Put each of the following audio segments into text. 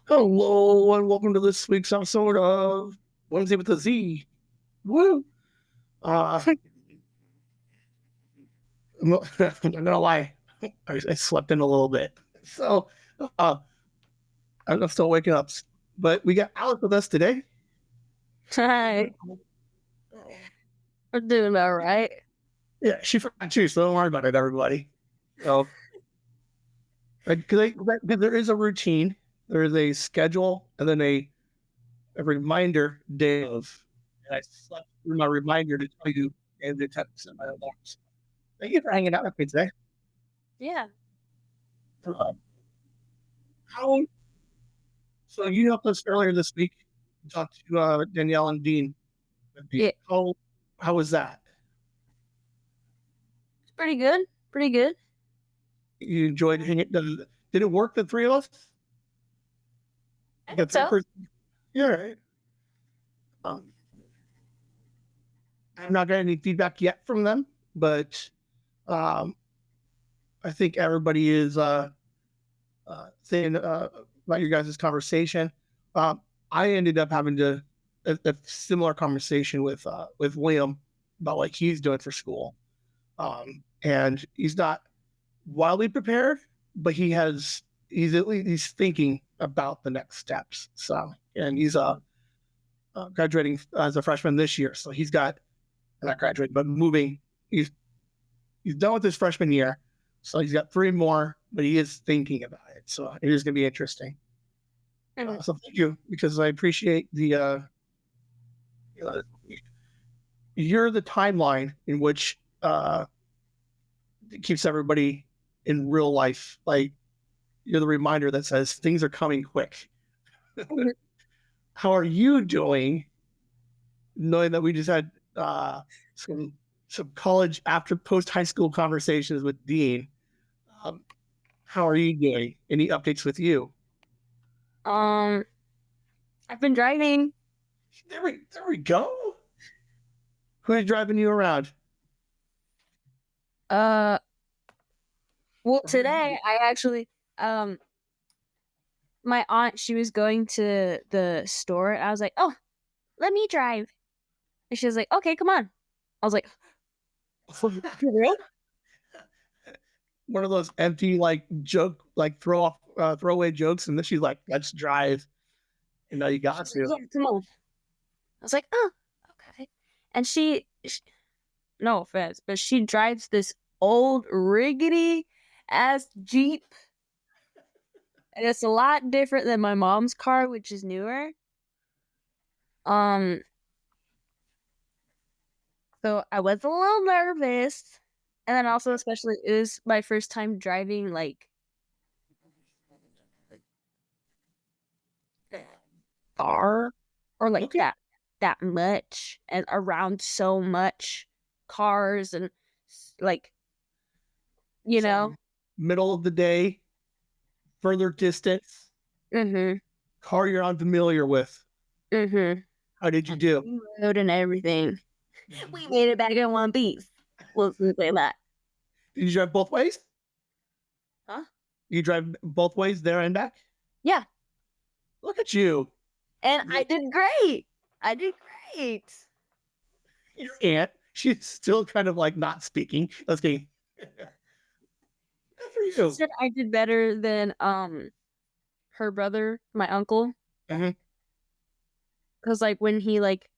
Hello and welcome to this week's episode of Whimsy with a Z. Woo! I'm not gonna lie, I slept in a little bit, so uh, I'm still waking up. But we got Alex with us today. Hi, we're doing all right. Yeah, she forgot you, so don't worry about it, everybody. So, because there is a routine, there is a schedule, and then a reminder day of. And I slept through my reminder to tell you and the text in my alarms. Thank you for hanging out with me today. Yeah. How? So you helped us earlier this week. You talked to Danielle and Dean. Yeah. How was that? It's pretty good. Pretty good. You enjoyed hanging? Did it work? The three of us? I think so. Yeah, right. I'm not getting any feedback yet from them, but I think everybody is saying about your guys' conversation. I ended up having a similar conversation with William about what he's doing for school, and he's not wildly prepared, but he's at least he's thinking about the next steps. So, and he's graduating as a freshman this year, so he's got not graduating, but moving. He's done with his freshman year, so he's got 3 more, but he is thinking about it. So it is going to be interesting. So thank you, because I appreciate the you're the timeline in which it keeps everybody in real life. Like you're the reminder that says things are coming quick. How are you doing, knowing that we just had some college after post high school conversations with Dean? How are you doing? Any updates with you? I've been driving. There we go. Who's driving you around? Well, today I actually my aunt, she was going to the store. I was like, oh, let me drive. And she was like, okay, come on. I was like, for real? One of those empty like joke, like throwaway jokes, and then she's like, let's drive. And now you got to. Yeah, come on. I was like, oh, okay. And she no offense, but she drives this old rickety ass Jeep. And it's a lot different than my mom's car, which is newer. So I was a little nervous. And then also, especially, it was my first time driving, like, far or like that much and around so much cars and like, you know. Middle of the day, further distance, car you're unfamiliar with. How did you do? Road and everything. We made it back in one piece. We'll say that. Did you drive both ways? Huh? You drive both ways there and back? Yeah. Look at you. And I did great. Your aunt, she's still kind of like not speaking. Let's see. Good for you. She said I did better than her brother, my uncle. Because like when he like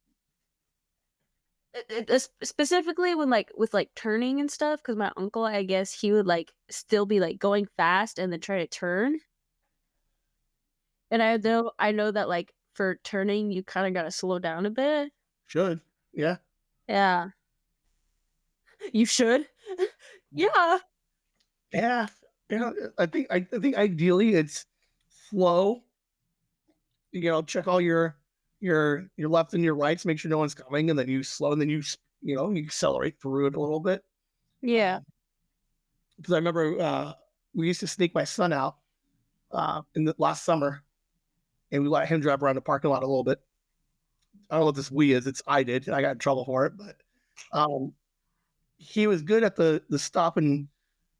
specifically when like with like turning and stuff, because my uncle, I guess he would like still be like going fast and then try to turn. And I know that like for turning you kind of gotta slow down a bit. Should. Yeah. Yeah. You should. Yeah. Yeah. I think ideally it's slow. You know, check all your left and your rights, make sure no one's coming, and then you slow, and then you accelerate through it a little bit. Yeah. because I remember we used to sneak my son out in the last summer, and we let him drive around the parking lot a little bit. I don't know what this we is. It's I did. I got in trouble for it, but um, he was good at the stop, and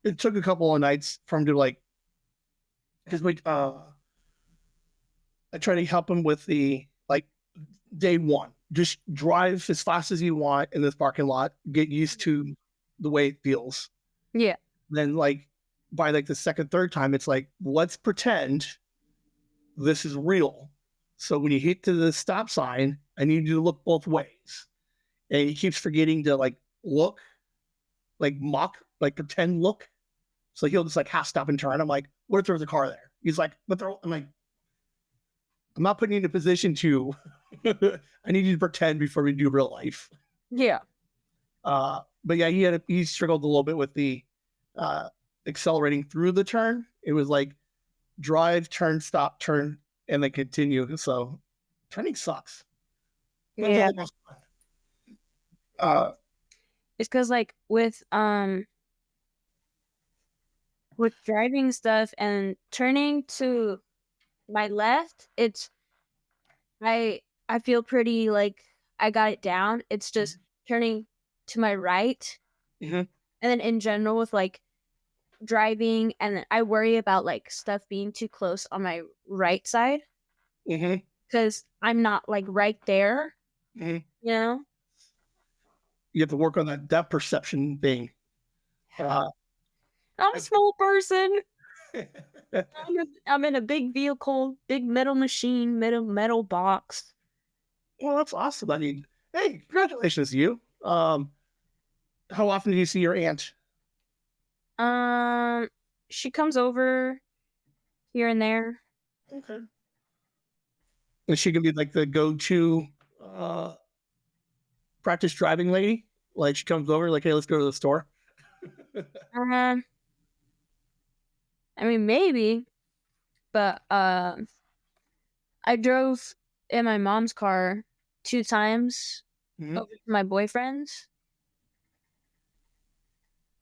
it took a couple of nights for him to like because we I try to help him with the like day one. Just drive as fast as you want in this parking lot. Get used to the way it feels. Yeah. Then like by like the second, third time, it's like let's pretend this is real. So when you hit to the stop sign, I need you to look both ways. And he keeps forgetting to like look, like mock, like pretend look. So he'll just like half stop and turn. I'm like, what if there's a car there? He's like, but there, I'm like, I'm not putting you in a position to. I need you to pretend before we do real life. Yeah. But yeah, he struggled a little bit with the uh, accelerating through the turn. It was like drive, turn, stop, turn, and then continue. So turning sucks. Yeah. Uh, It's because like with driving stuff and turning to my left, it's I feel pretty like I got it down. It's just turning to my right. mm-hmm. And then in general with like driving, and I worry about like stuff being too close on my right side because I'm not like right there. Mm-hmm. You know, You have to work on that depth perception thing. I'm a small person. I'm in a big vehicle, big metal machine, metal box. Well, that's awesome. I mean, hey, congratulations to you. How often do you see your aunt? She comes over here and there. Okay. Is she gonna be like the go-to uh, practice driving lady? Like she comes over, like, hey, let's go to the store. I mean, maybe, but I drove in my mom's car 2 times over to my boyfriend's.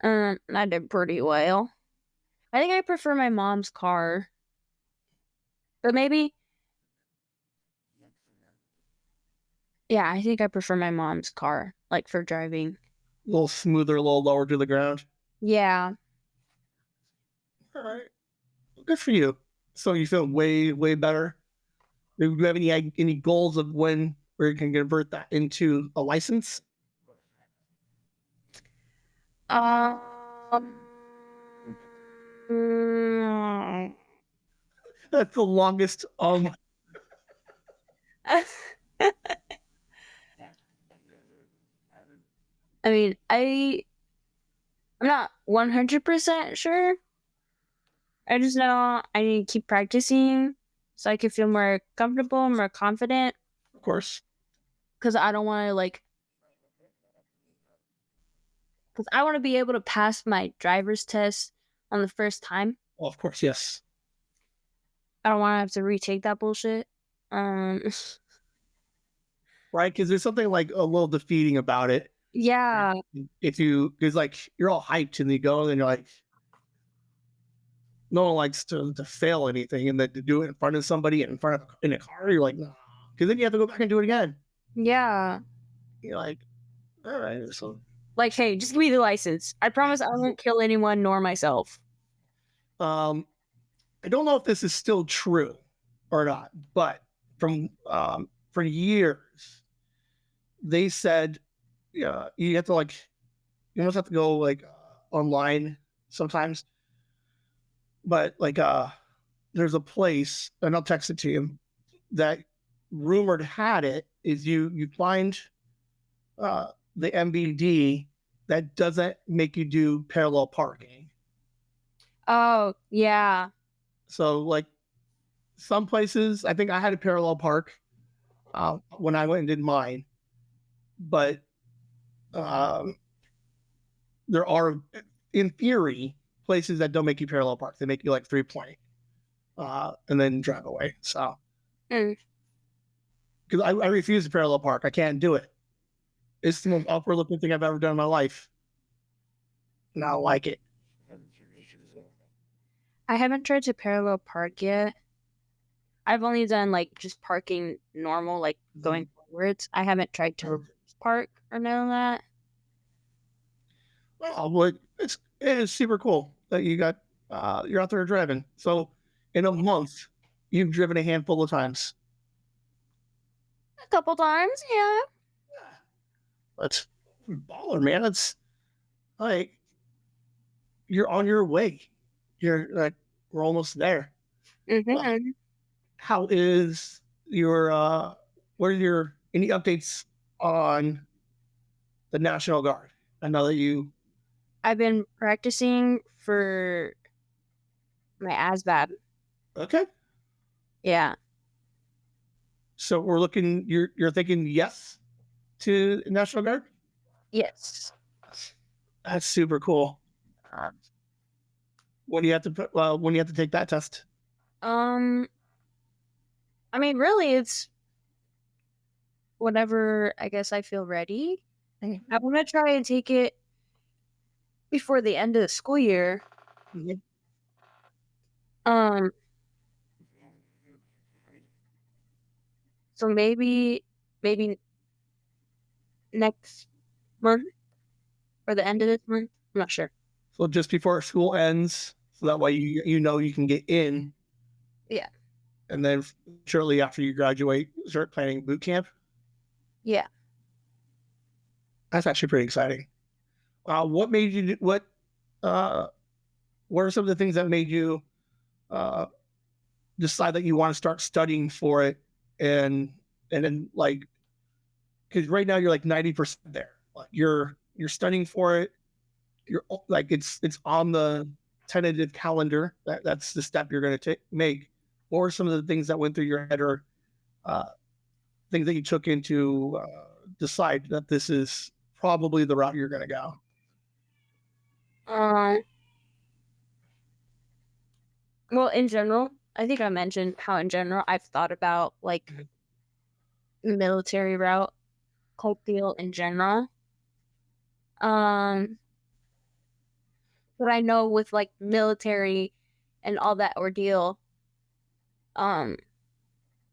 I did pretty well. I think I prefer my mom's car, but maybe, yeah, I think I prefer my mom's car, like for driving. A little smoother, a little lower to the ground. Yeah. All right. Good for you. So you feel way, way better. Do you have any goals of when we can convert that into a license? Um. That's the longest. I mean, I'm not 100% sure. I just know I need to keep practicing so I can feel more comfortable, more confident. Of course. Because I don't want to because I want to be able to pass my driver's test on the first time. Well, of course, yes. I don't want to have to retake that bullshit. Right? Because there's something like a little defeating about it. Yeah. If you, because like you're all hyped and you go and you're like, no one likes to fail anything, and then to do it in front of somebody in a car, you're like, no, because then you have to go back and do it again. Yeah. You're like, all right, so like, hey, just give me the license. I promise I won't kill anyone nor myself. I don't know if this is still true or not, but from for years they said you have to like you almost have to go like online sometimes, but like there's a place, and I'll text it to you, that rumored had it is you find the MBD that doesn't make you do parallel parking. Oh yeah. So like some places, I think I had a parallel park when I went and did mine, but there are, in theory, places that don't make you parallel park. They make you like 3-point and then drive away. So, because I refuse to parallel park, I can't do it. It's the most awkward looking thing I've ever done in my life. And I don't like it. I haven't tried to parallel park yet. I've only done like just parking normal, like going forwards. I haven't tried to reverse park or none of that. Well, it is super cool that you're out there driving. So in a month, you've driven a handful of times. A couple times, yeah. That's baller, man. It's like you're on your way. You're like we're almost there. Well, Mm-hmm. how is your what are your any updates on the National Guard? I know that you I've been practicing for my ASVAB. okay. Yeah. So we're looking. You're thinking yes to National Guard. Yes. That's super cool. When do you have to put? When do you have to take that test? Um, I mean, really, it's whenever I guess I feel ready. I want to try and take it before the end of the school year. Mhm. Um, so maybe next month or the end of this month. I'm not sure. So just before school ends, so that way you know you can get in, Yeah. and then shortly after you graduate, start planning boot camp. Yeah. That's actually pretty exciting. What made you? Uh, what are some of the things that made you uh, decide that you want to start studying for it, and then like because right now you're like 90% there. Like you're studying for it. You're like it's on the tentative calendar. That's the step you're going to make. Or some of the things that went through your head, or uh, things that you took into decide that this is probably the route you're going to go. Um. Well, in general, I think I mentioned how in general I've thought about like military route, cult deal in general. Um, but I know with like military and all that ordeal, um,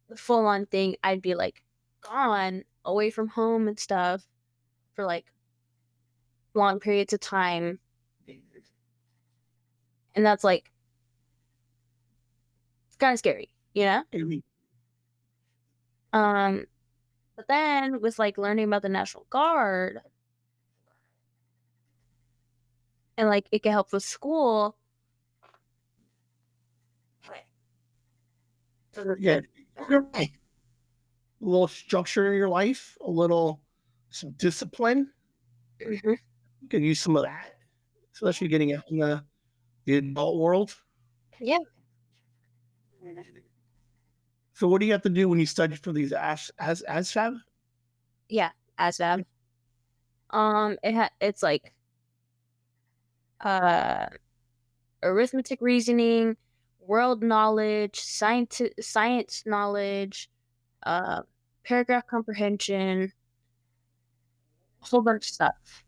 the full on thing, I'd be like gone away from home and stuff for like long periods of time. And that's like, it's kind of scary, you know? Um, but then with like learning about the National Guard and like it can help with school. Yeah, you're right. A little structure in your life, a little some discipline. Mm-hmm. You can use some of that, especially getting out in the adult world. Yeah. So, what do you have to do when you study for these as fab? Yeah, ASVAB. It's like uh arithmetic reasoning, world knowledge, science knowledge, uh paragraph comprehension, a whole bunch of stuff.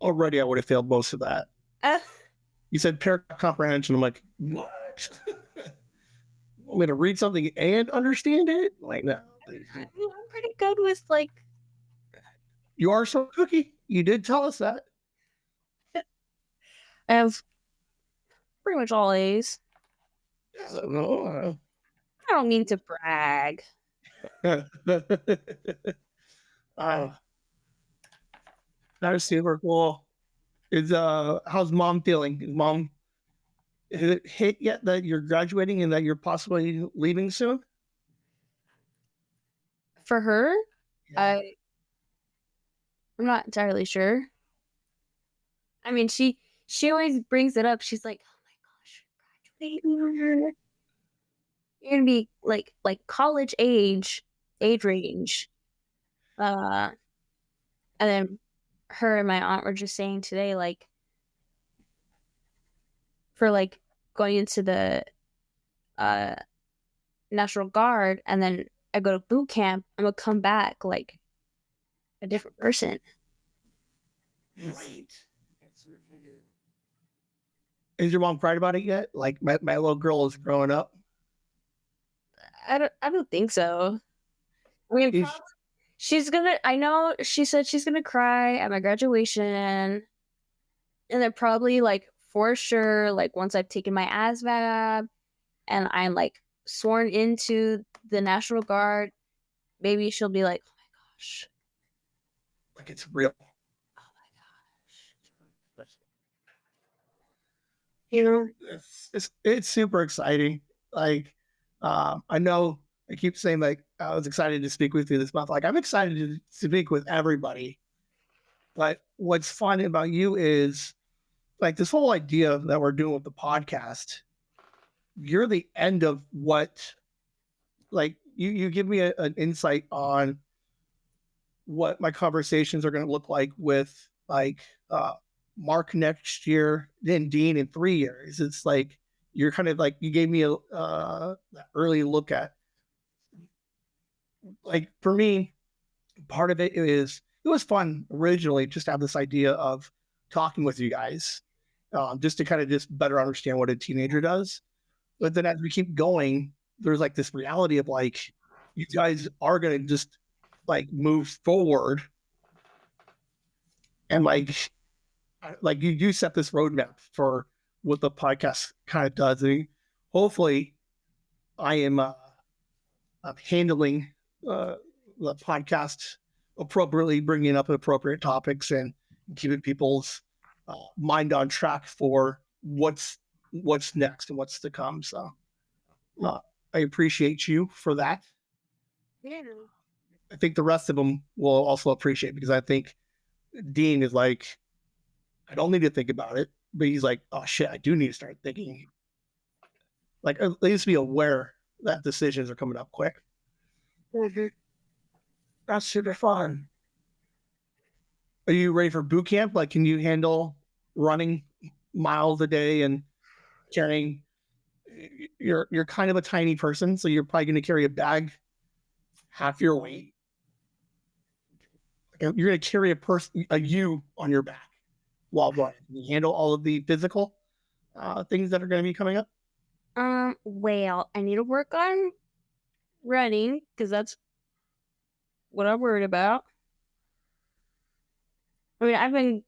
Already, I would have failed most of that. Uh, You said paragraph comprehension. I'm like, what? I'm going to read something and understand it? Like, no. I'm pretty good with like You are so cookie. You did tell us that. I have pretty much all A's. No. I don't mean to brag. uh, that is super cool. Is how's mom feeling? Is mom has it hit yet that you're graduating and that you're possibly leaving soon? For her, Yeah. I'm not entirely sure. I mean, she always brings it up. She's like, "Oh my gosh, you're graduating. You're gonna be like college age range." Uh, and then her and my aunt were just saying today, like for like going into the uh National Guard, and then I go to boot camp, I'm gonna come back like a different person. Right. Is your mom cried about it yet? Like my little girl is growing up. I don't think so. I mean, Is she's gonna. I know she said she's gonna cry at my graduation, and then probably like for sure, like once I've taken my ASVAB and I'm like sworn into the National Guard, maybe she'll be like, "Oh my gosh, like it's real. oh my gosh," you know? It's super exciting. Like, I know I keep saying like I was excited to speak with you this month. Like I'm excited to speak with everybody. But what's fun about you is like this whole idea that we're doing with the podcast. You're the end of what like you give me an insight on what my conversations are going to look like with like Mark next year, then Dean in 3 years. It's like you're kind of like you gave me a early look at like for me. Part of it is it was fun originally just to have this idea of talking with you guys, just to kind of just better understand what a teenager does. But then as we keep going, there's like this reality of like you guys are going to just like move forward and like you set this roadmap for what the podcast kind of does. And hopefully, I am handling the podcast appropriately, bringing up appropriate topics and keeping people's mind on track for what's next and what's to come. So I appreciate you for that. Yeah. I think the rest of them will also appreciate because I think Dean is like, I don't need to think about it, but he's like, oh shit, I do need to start thinking. Like at least be aware that decisions are coming up quick. Mhm. That's super fun. Are you ready for boot camp? Like, can you handle running miles a day and carrying? You're kind of a tiny person, so you're probably going to carry a bag half your weight. You're going to carry a you on your back while running. Can you handle all of the physical things that are going to be coming up? Well, I need to work on running because that's what I'm worried about. I mean, I've been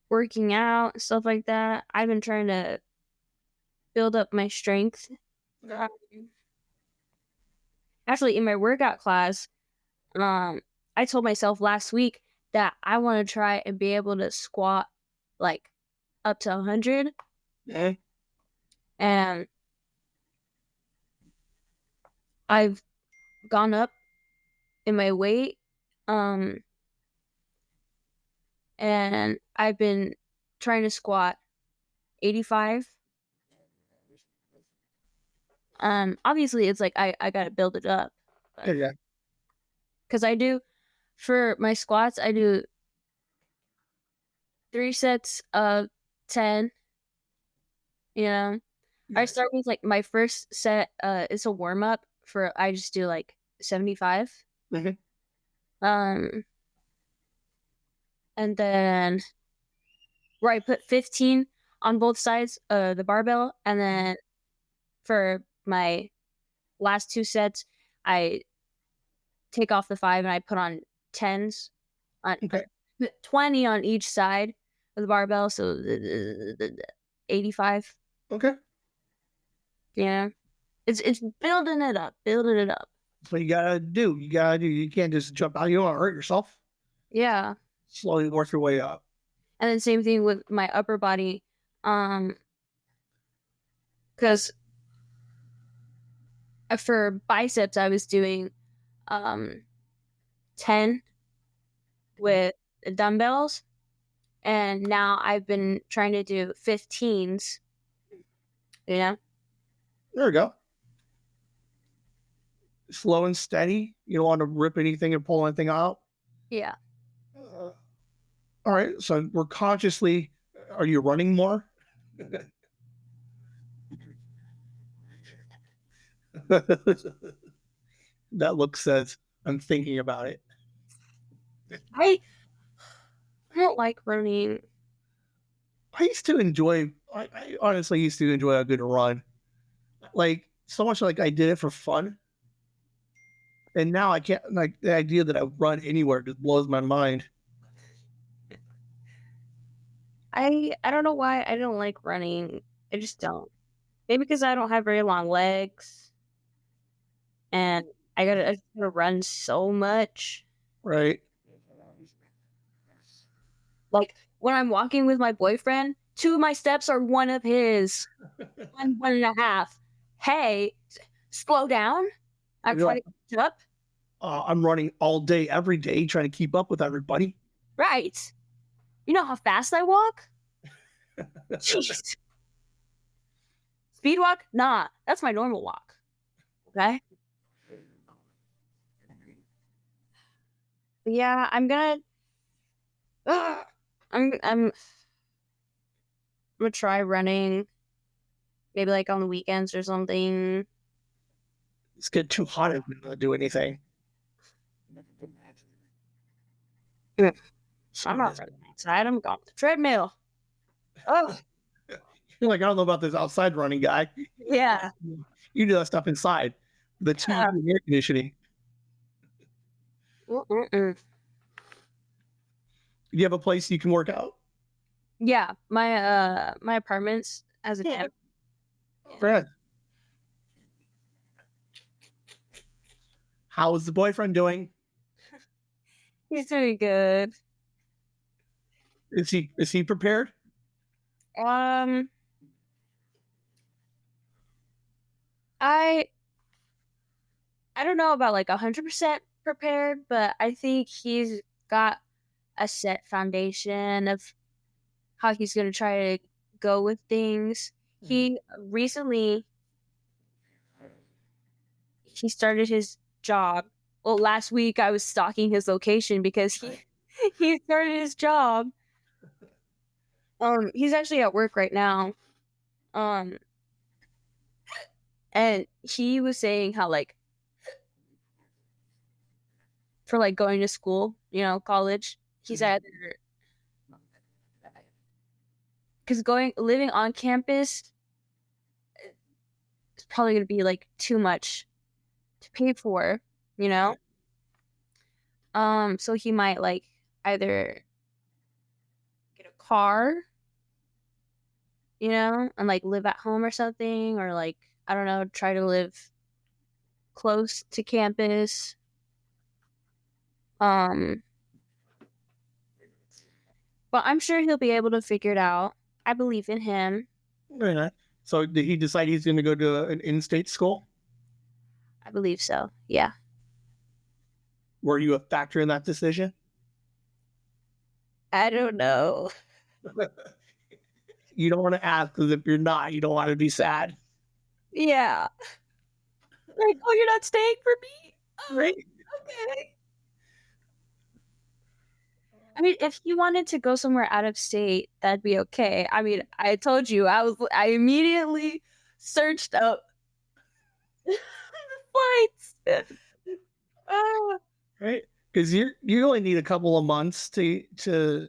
working out, stuff like that. I've been trying to build up my strength. Actually, in my workout class, um, I told myself last week that I want to try and be able to squat like up to 100. Yeah. And I've gone up in my weight. Um, and I've been trying to squat 85. Obviously it's like I gotta build it up. Yeah. Because I do for my squats, I do 3 sets of 10. You know, I start with like my first set. It's a warm up for I just do like 75. Mhm. And then where I put 15 on both sides of the barbell, and then for my last 2 sets, I take off the 5 and I put on 10s on Okay. 20 on each side of the barbell, so 85. Okay. Yeah, it's building it up, building it up. That's what you gotta do. You gotta do. You can't just jump out. You don't want to hurt yourself. Yeah, Slowly work your way up. and then same thing with my upper body, because for biceps I was doing 10 with dumbbells, and now I've been trying to do 15s. You know, There we go. Slow and steady. You don't want to rip anything and pull anything out. yeah. All right. So we're consciously. Are you running more? That look says I'm thinking about it. I don't like running. I used to enjoy I honestly used to enjoy a good run. Like so much like I did it for fun. And now I can't like the idea that I run anywhere just blows my mind. I don't know why I don't like running. I just don't. Maybe because I don't have very long legs and I just gotta run so much. Right. Like when I'm walking with my boyfriend, 2 of my steps are one of his. One and a half. Hey, slow down. I'm You're trying like, to catch up. I'm running all day, every day, trying to keep up with everybody. Right. You know how fast I walk? Jeez. Speed walk? Nah, that's my normal walk. Okay. But yeah, ugh, I'm gonna try running maybe like on the weekends or something. It's getting too hot to do anything. I'm not running outside. I'm going to the treadmill. Oh, You're like, I don't know about this outside running guy. yeah. You do that stuff inside. The TV Yeah. and air conditioning. Mm-mm-mm. Do you have a place you can work out? Yeah, my apartment's has a gym. Fred, how is the boyfriend doing? He's doing good. Is he prepared? Um, I I don't know about like 100% prepared, but I think he's got a set foundation of how he's gonna try to go with things. He recently he started his job. Well, last week I was stalking his location because he started his job. He's actually at work right now. Um, and he was saying how like for like going to school, college, he's either because going living on campus is probably gonna be like too much to pay for, you know. So he might like either get a car, and like live at home or something, or like I don't know, try to live close to campus. Um, but I'm sure he'll be able to figure it out. I believe in him. Very nice. So did he decide he's going to go to an in-state school? I believe so. Yeah. Were you a factor in that decision? I don't know. You don't want to ask because if you're not, you don't want to be sad. Yeah. Like, oh, you're not staying for me? Oh, Right. okay. I mean, if he wanted to go somewhere out of state, that'd be okay. I mean, I told you, I immediately searched up the flights. Right. Because you only need a couple of months to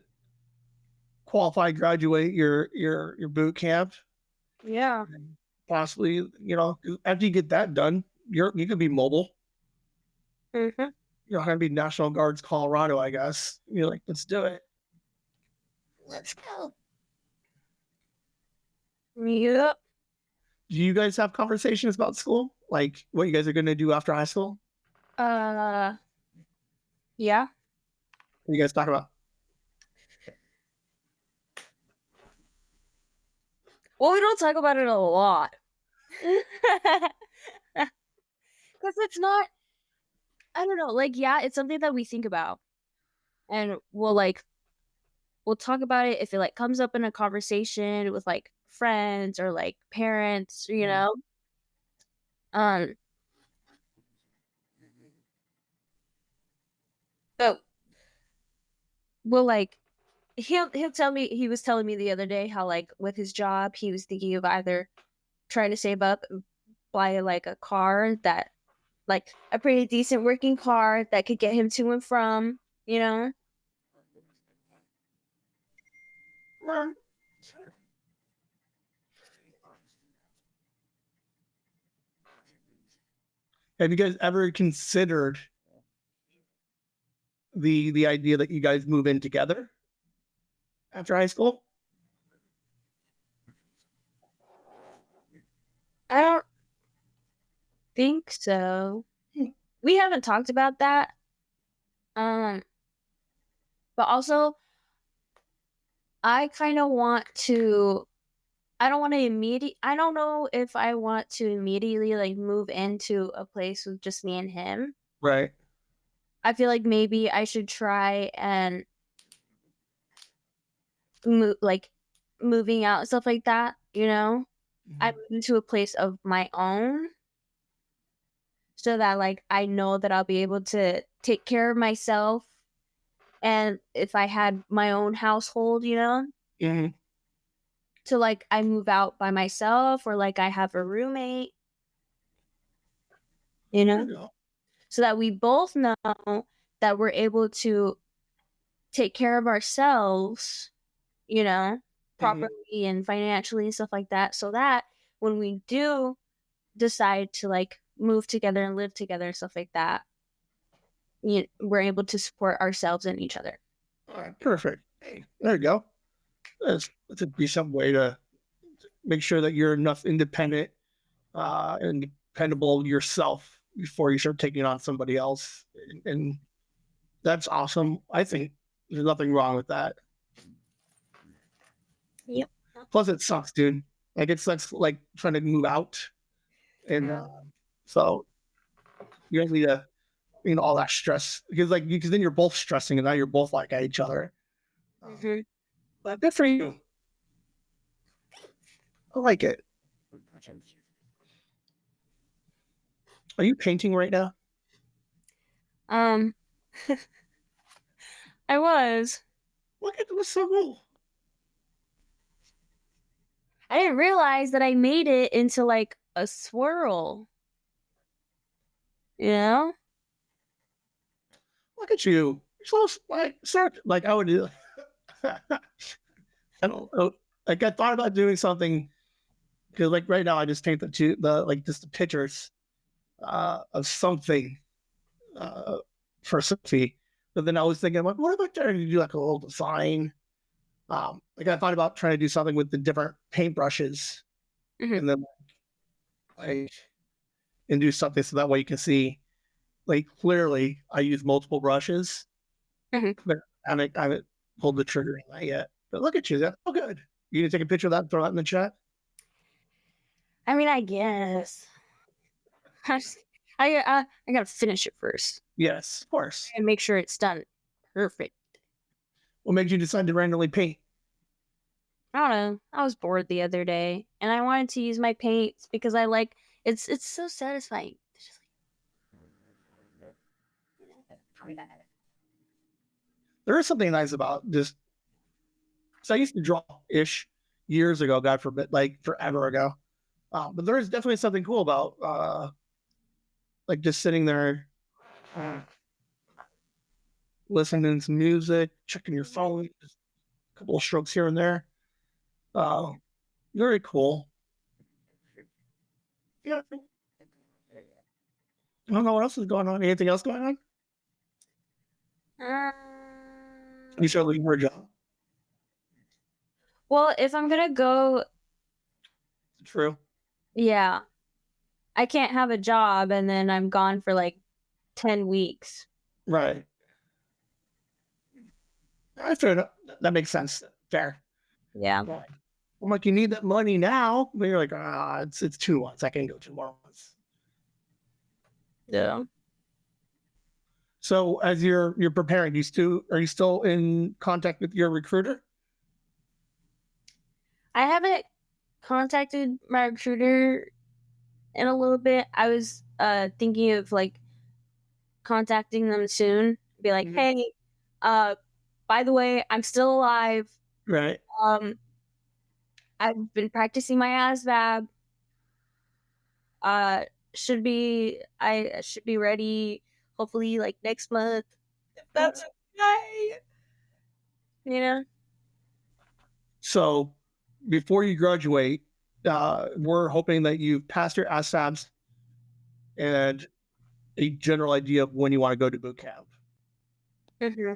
qualify, graduate your boot camp. Yeah. Possibly, after you get that done, you can be mobile. Mm-hmm. You're not gonna be National Guards, Colorado, I guess. You're like, let's do it. Let's go. Yep. Do you guys have conversations about school? Like what you guys are gonna do after high school? Yeah. What you guys talk about? Well, we don't talk about it a lot. Because it's not, I don't know, like, yeah, it's something that we think about. And we'll talk about it if it like comes up in a conversation with like friends or like parents, Um, so we'll like he'll tell me he was telling me the other day how like with his job he was thinking of either trying to save up and buy like a car that like a pretty decent working car that could get him to and from, you know? Have you guys ever considered the idea that you guys move in together after high school? I don't think so. Hmm. We haven't talked about that. Um, but also I kind of want to I don't want to immediate I don't know if I want to immediately like move into a place with just me and him. Right. I feel like maybe I should try and move like moving out and stuff like that, you know? I Mhm. move into a place of my own so that like I know that I'll be able to take care of myself and if I had my own household, you know? Mhm. To like I move out by myself or like I have a roommate, you There know? you go. So that we both know that we're able to take care of ourselves, you know, Mhm. properly and financially and stuff like that. So that when we do decide to like move together and live together and stuff like that, we're able to support ourselves and each other. All right. Perfect. Hey, there you go. That's a decent way to make sure that you're enough independent and dependable yourself before you start taking on somebody else. And that's awesome. I think there's nothing wrong with that. Yep. Plus, it sucks, dude. Like it sucks, like trying to move out, and so you guys need to, all that stress because because then you're both stressing, and now you're both like at each other. Hmm. But good for you. I like it. Are you painting right now? Um, I was. Look at what's so cool. I didn't realize that I made it into like a swirl, you know? Look at you. You're so like start like I would do. I don't know. Like I thought about doing something because like right now I just paint the like just the pictures of something uh for Sophie. But then I was thinking like, what if I tried to do like a little design? Like I thought about trying to do something with the different paintbrushes Hmm. and then like and do something so that way you can see like clearly I use multiple brushes, Hmm. but I haven't pulled the trigger on that yet. But look at you, that's so good. You gonna take a picture of that and throw that in the chat? I mean, I guess. I just, I gotta finish it first Yes, of course. and make sure it's done perfect. What made you decide to randomly paint? I don't know. I was bored the other day, and I wanted to use my paints because I like it's so satisfying. It's just like, There is something nice about just so I used to draw ish years ago, God forbid, like forever ago. But there is definitely something cool about like just sitting there, uh, listening to some music, checking your phone, just a couple of strokes here and there. Uh, Very cool. Yeah, I don't know what else is going on. Anything else going on? um, You start looking for a job. well, if I'm gonna go, True. yeah, I can't have a job and then I'm gone for like 10 weeks. Right. I fair enough. That makes sense. Fair. Yeah. Right. I'm like, you need that money now. But you're like, it's 2 months. I can go 2 more months. Yeah. So as you're preparing, are you still in contact with your recruiter? I haven't contacted my recruiter in a little bit. I was thinking of like contacting them soon. Be like, Mhm. hey, uh, by the way, I'm still alive. Right. Um, I've been practicing my ASVAB. Uh, I should be ready. Hopefully, like next month. If that's okay, you know. So before you graduate, we're hoping that you pass your ASABs and a general idea of when you want to go to boot camp. Mm-hmm.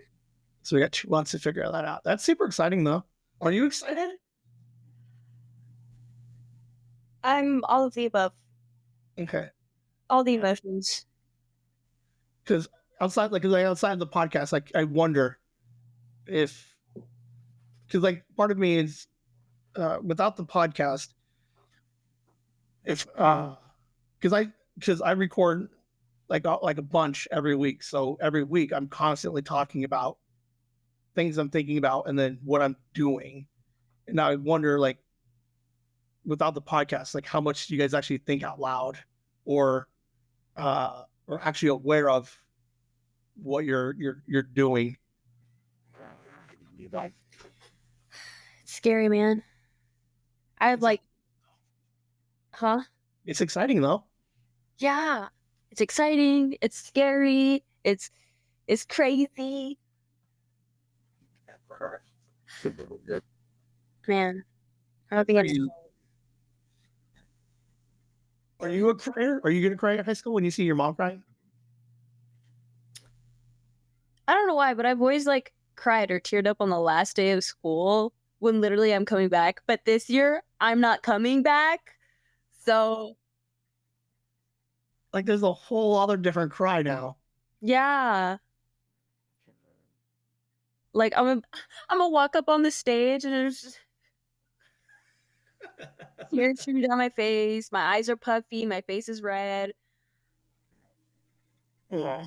So we got 2 months to figure that out. That's super exciting, though. Are you excited? I'm all of the above. Okay. All the emotions. Because outside the podcast, like I wonder if, because like part of me is without the podcast, if because I record like a bunch every week, so every week I'm constantly talking about things I'm thinking about and then what I'm doing, and I wonder like without the podcast, like how much do you guys actually think out loud, or actually aware of what you're doing. It's scary, man. I'd like, huh? It's exciting though. Yeah. It's exciting. It's scary. It's crazy. Man, I don't think Are you a crier? Are you gonna cry at high school when you see your mom crying? I don't know why, but I've always like cried or teared up on the last day of school when literally I'm coming back. But this year I'm not coming back. So Like there's a whole other different cry now. yeah. Like I'm gonna walk up on the stage and there's just tears streaming down my face. My eyes are puffy. My face is red. Yeah.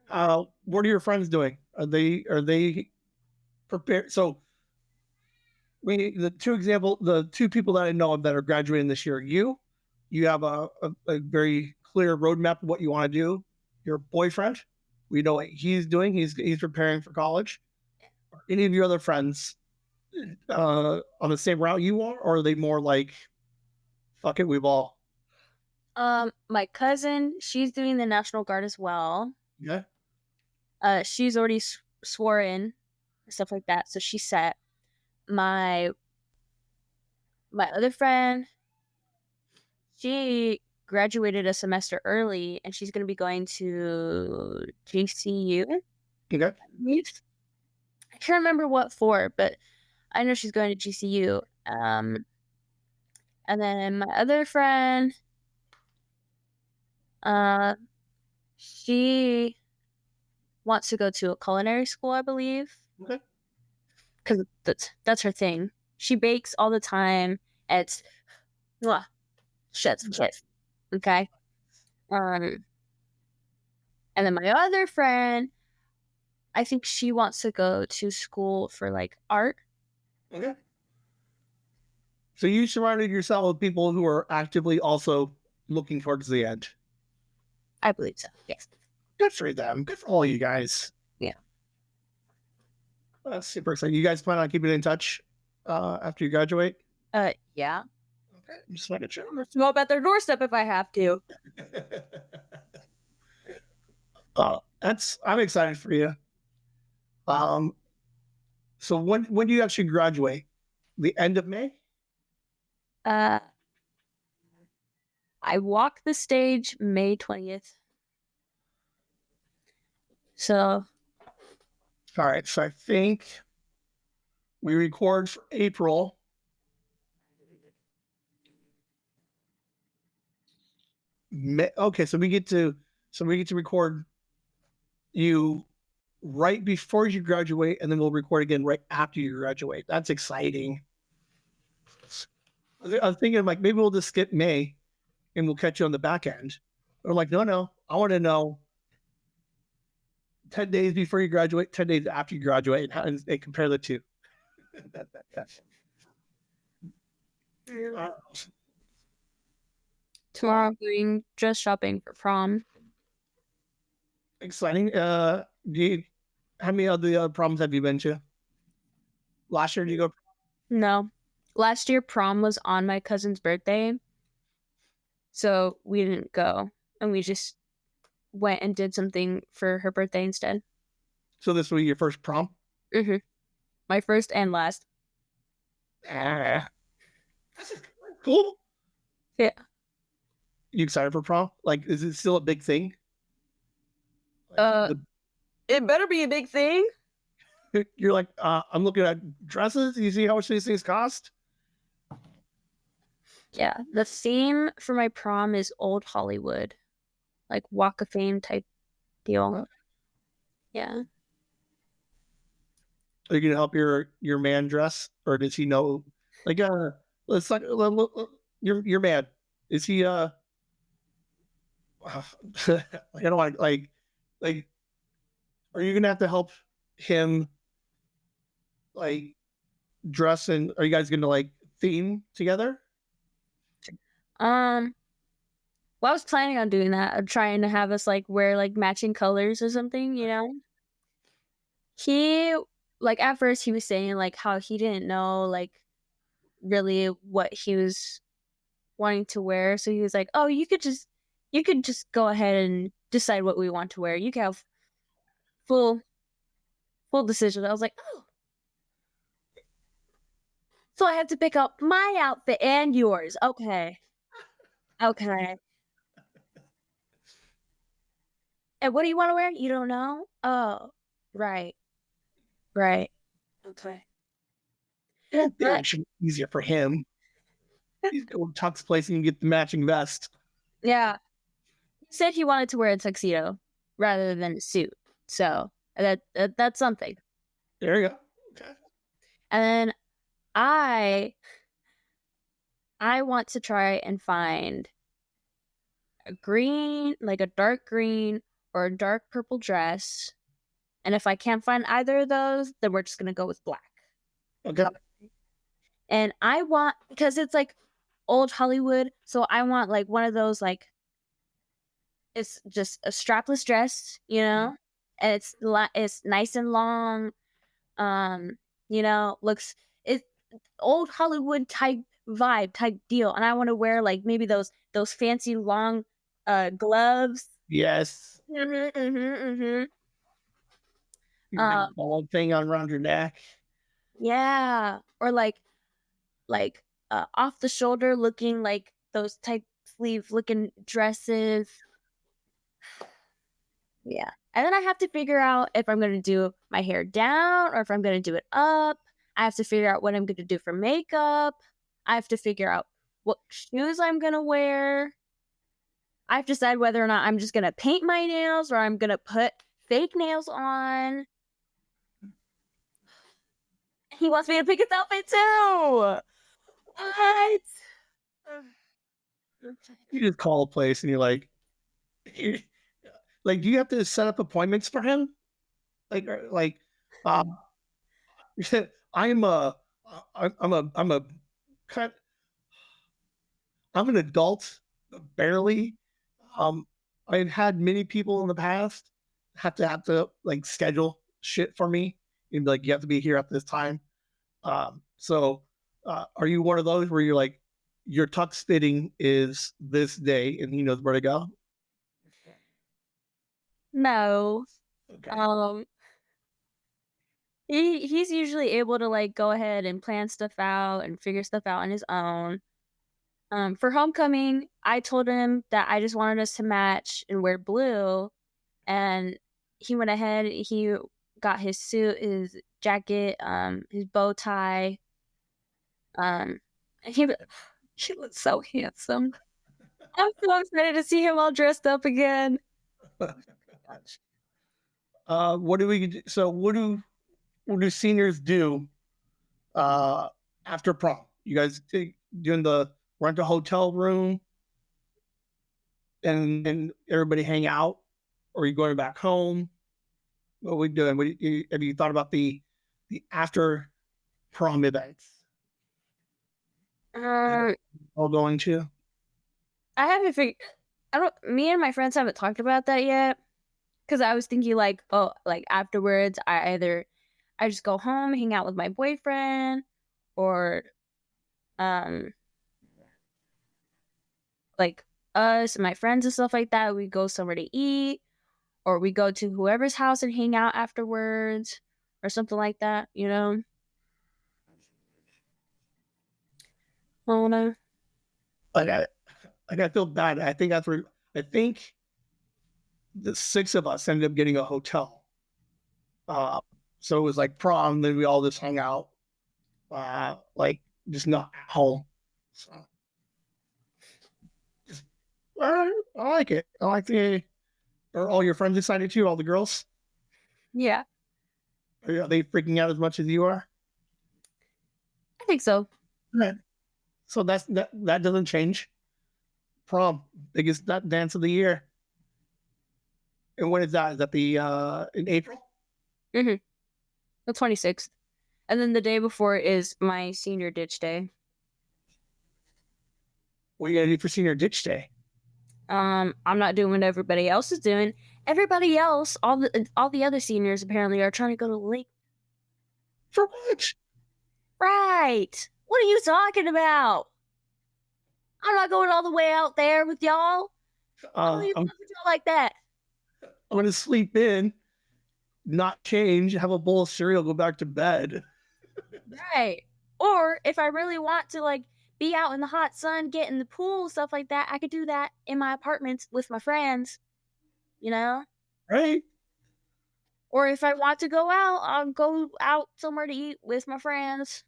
What are your friends doing? Are they prepared? So the two people that I know of that are graduating this year, you have a very clear roadmap of what you want to do. Your boyfriend, we know what he's doing. He's preparing for college. Are any of your other friends on the same route you are they more like, fuck it, we've all. My cousin, she's doing the National Guard as well. Yeah. She's already swore in, stuff like that. So she's set. My other friend, she graduated a semester early, and she's gonna be going to GCU. Okay. I can't remember what for, but I know she's going to GCU. And then my other friend, she wants to go to a culinary school, I believe. Okay. Because that's her thing. She bakes all the time. It's shit's kiss. Okay. And then my other friend, I think she wants to go to school for like art. Okay. So you surrounded yourself with people who are actively also looking towards the end. I believe so. Yes. Good for them. Good for all you guys. Yeah. That's super exciting. You guys plan on keeping in touch after you graduate? Yeah. Okay. Just like a chill. Go up at their doorstep if I have to. I'm excited for you. So when do you actually graduate? The end of May? I walk the stage May 20th. So. All right. So I think we record for April. Okay, so we get to record you right before you graduate, and then we'll record again right after you graduate. That's exciting. I was thinking like maybe we'll just skip May and we'll catch you on the back end. Or like, no, I want to know 10 days before you graduate, 10 days after you graduate, and compare the two. Tomorrow I'm going dress shopping for prom. Exciting. How many other proms have you been to? Last year, did you go? No. Last year prom was on my cousin's birthday. So we didn't go. And we just went and did something for her birthday instead. So this will be your first prom? Mm-hmm. My first and last. That's cool. Yeah. You excited for prom? Like, is it still a big thing? Like Uh, it better be a big thing. you're like, I'm looking at dresses. You see how much these things cost? Yeah, the theme for my prom is old Hollywood, like Walk of Fame type deal. Yeah. Are you gonna help your man dress, or does he know? Like, let's like your man. Is he I don't want like. Are you gonna have to help him like dress, and are you guys gonna like theme together? Um. Well, I was planning on doing that. I'm trying to have us like wear like matching colors or something. He like at first he was saying like how he didn't know like really what he was wanting to wear. So he was like, "Oh, you could just go ahead and decide what we want to wear. You can have full full decision." I was like, "Oh." So I had to pick up my outfit and yours. Okay. Okay. And what do you want to wear? You don't know? Oh, right. Right. Okay. Yeah, it But actually easier for him. He's going to Tuck's place and get the matching vest. yeah, he said he wanted to wear a tuxedo rather than a suit. So that's something. There you go. Okay. And then I I want to try and find a green, like a dark green or a dark purple dress. And if I can't find either of those, then we're just gonna go with black. Okay. And I want because it's like old Hollywood, so I want like one of those like it's just a strapless dress, and it's nice and long. Looks it's old Hollywood type vibe type deal, and I want to wear like maybe those fancy long gloves. Yes. Mm-hmm, mm-hmm, mm-hmm. Your big ball thing on around your neck. Yeah, or like off the shoulder looking like those type sleeve looking dresses. Yeah. And then I have to figure out if I'm going to do my hair down or if I'm going to do it up. I have to figure out what I'm going to do for makeup. I have to figure out what shoes I'm going to wear. I have to decide whether or not I'm just going to paint my nails or I'm going to put fake nails on. He wants me to pick his outfit too. What? You just call a place and you're like, like, do you have to set up appointments for him? Like, um, I'm a, I'm a, kind, I'm an adult, barely. Um, I've had many people in the past have to like schedule shit for me and be like, you have to be here at this time. So, are you one of those where you're like, your tux fitting is this day and he knows where to go? No. Okay. Um he's usually able to like go ahead and plan stuff out and figure stuff out on his own. For homecoming, I told him that I just wanted us to match and wear blue, and he went ahead. He got his suit, his jacket, his bow tie. And he looks so handsome. I'm so excited to see him all dressed up again. What do we do? So what do seniors do uh after prom? You guys doing the rent a hotel room and everybody hang out, or are you going back home? What are we doing? Have you thought about the after prom events? Is that Uh, all going to? I haven't figured. I don't. Me and my friends haven't talked about that yet. Because I was thinking like, oh, like afterwards, I just go home, hang out with my boyfriend, or um like us and my friends and stuff like that. We go somewhere to eat, or we go to whoever's house and hang out afterwards, or something like that. Oh no. Okay. Like I feel bad. I think that's where I think the six of us ended up getting a hotel. Uh, so it was like prom, then we all just hung out, like just not at home. So just, I like it. I like the. Are all your friends excited too? All the girls? Yeah, Are they freaking out as much as you are? I think so. Right. So that doesn't change. Prom, biggest dance of the year. And when is that? Is that the in April? Mm-hmm. The 26th. And then the day before is my senior ditch day. What are you gonna do for senior ditch day? I'm not doing what everybody else is doing. Everybody else, all the other seniors apparently are trying to go to the lake. For what? Right. What are you talking about? I'm not going all the way out there with y'all. I don't even I'm look at y'all like that. I'm gonna sleep in, not change, have a bowl of cereal, go back to bed. Right. Or if I really want to like be out in the hot sun, get in the pool, stuff like that, I could do that in my apartment with my friends, you know? Right? Or if I want to go out, I'll go out somewhere to eat with my friends.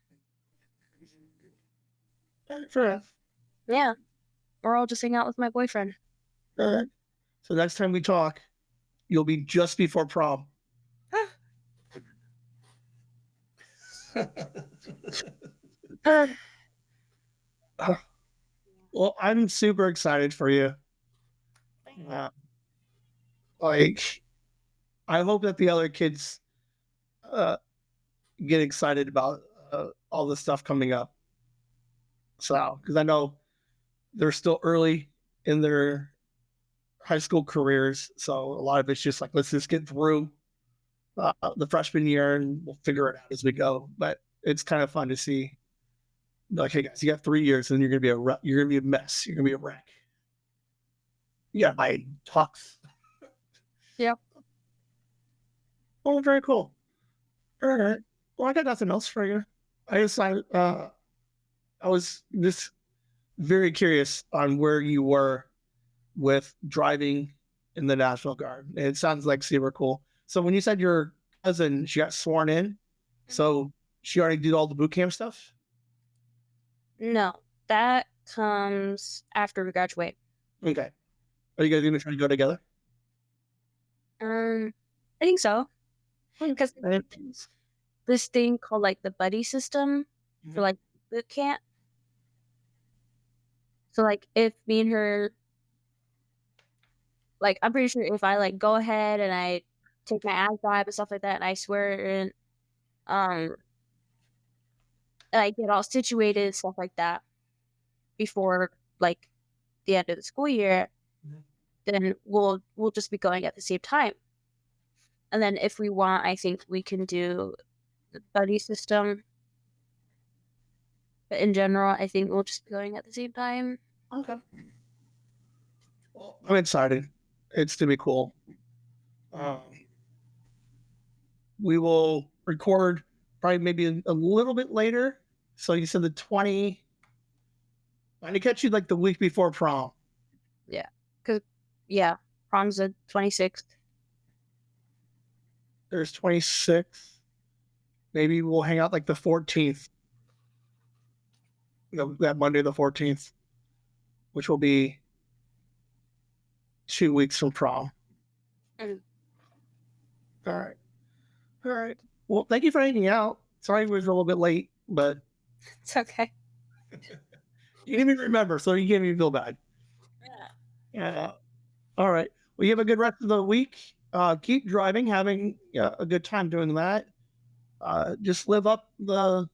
Fair Yeah. Or I'll just hang out with my boyfriend. enough. So next time we talk, you'll be just before prom. Well, I'm super excited for you. Uh, like, I hope that the other kids uh, get excited about all the stuff coming up. So, because I know they're still early in their high school careers, so a lot of it's just like let's just get through the freshman year and we'll figure it out as we go. But it's kind of fun to see. Like, hey guys, you got 3 years, and you're gonna be you're gonna be a mess. You're gonna be a wreck. Yeah, my talks. Yep. Oh, very cool. All right. Well, I got nothing else for you. I was just very curious on where you were with driving in the National Guard. It sounds like super cool. So when you said your cousin, she got sworn in, so she already did all the boot camp stuff? No, that comes after we graduate. Okay. Are you guys gonna try to go together? I think so. Because Right. this thing called like the buddy system for like boot camp. So like if me and her, like I'm pretty sure if I like go ahead and I take my ad vibe and stuff like that, and I swear and um and I get all situated and stuff like that before like the end of the school year, Mhm. then we'll just be going at the same time. And then if we want, I think we can do the buddy system. But in general, I think we'll just be going at the same time. Okay. Well, I'm excited. It's gonna be cool. Um, we will record probably maybe a little bit later. So you said the 20. I'm gonna catch you like the week before prom. Yeah. Cause yeah, prom's the 26th. There's 26. Maybe we'll hang out like the 14th. That Monday the 14th, which will be 2 weeks from prom. Mm. All right. All right. Well, thank you for hanging out. Sorry it was a little bit late, but It's okay. you didn't even remember, so you can't even feel bad. Yeah. Yeah. All right. Well, you have a good rest of the week. Keep driving, having a good time doing that. Just live up the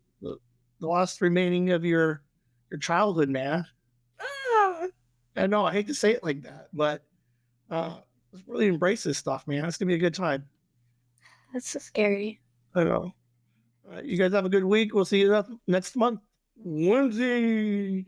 last remaining of your childhood, man. I know I hate to say it like that, but let's really embrace this stuff, man. It's gonna be a good time. That's so scary. I know. You guys have a good week. We'll see you next month. Whimsy.